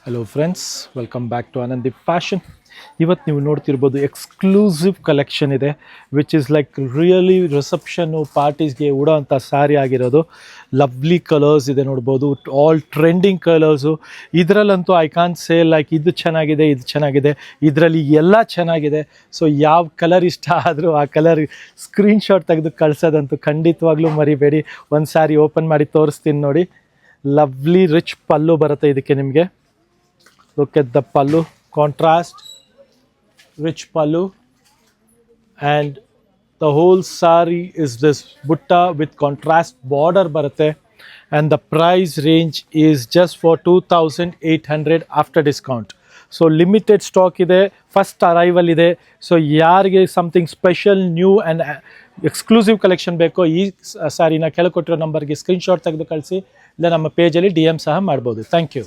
Hello friends, welcome back to Anandi fashion. ಇವತ್ತು ನೀವು ನೋಡ್ತಿರ್ಬೋದು ಎಕ್ಸ್ಕ್ಲೂಸಿವ್ ಕಲೆಕ್ಷನ್ ಇದೆ, which is like really reception ಪಾರ್ಟೀಸ್ಗೆ ಉಡೋ ಅಂಥ ಸ್ಯಾರಿ ಆಗಿರೋದು. ಲವ್ಲಿ ಕಲರ್ಸ್ ಇದೆ ನೋಡ್ಬೋದು, ಆಲ್ ಟ್ರೆಂಡಿಂಗ್ ಕಲರ್ಸು. ಇದರಲ್ಲಂತೂ ಐ ಕಾನ್ ಸೇ ಲೈಕ್ ಇದು ಚೆನ್ನಾಗಿದೆ, ಇದು ಚೆನ್ನಾಗಿದೆ, ಇದರಲ್ಲಿ ಎಲ್ಲ ಚೆನ್ನಾಗಿದೆ. ಸೊ ಯಾವ ಕಲರ್ ಇಷ್ಟ ಆದರೂ ಆ ಕಲರ್ ಸ್ಕ್ರೀನ್ಶಾಟ್ ತೆಗೆದು ಕಳ್ಸೋದಂತೂ ಖಂಡಿತವಾಗ್ಲೂ ಮರಿಬೇಡಿ. ಒಂದು ಸ್ಯಾರಿ ಓಪನ್ ಮಾಡಿ ತೋರಿಸ್ತೀನಿ ನೋಡಿ. ಲವ್ಲಿ ರಿಚ್ ಪಲ್ಲು ಬರುತ್ತೆ ಇದಕ್ಕೆ ನಿಮಗೆ. Look at the pallu, contrast, rich pallu, and the whole sari is this butta with contrast border barutte, and the price range is just for 2800 after discount. So limited stock ide, first arrival ide. So ಯಾರಿಗೆ something special, new and exclusive collection ಬೇಕೋ ಈ ಸಾರಿನ ಕೆಳಗೆ ಕೊಟ್ಟಿರೋ ನಂಬರ್ಗೆ screenshot ತೆಗೆದು ಕಳಿಸಿ, ಇಲ್ಲ ನಮ್ಮ ಪೇಜಲ್ಲಿ DM ಸಹ ಮಾಡ್ಬೋದು. Thank you.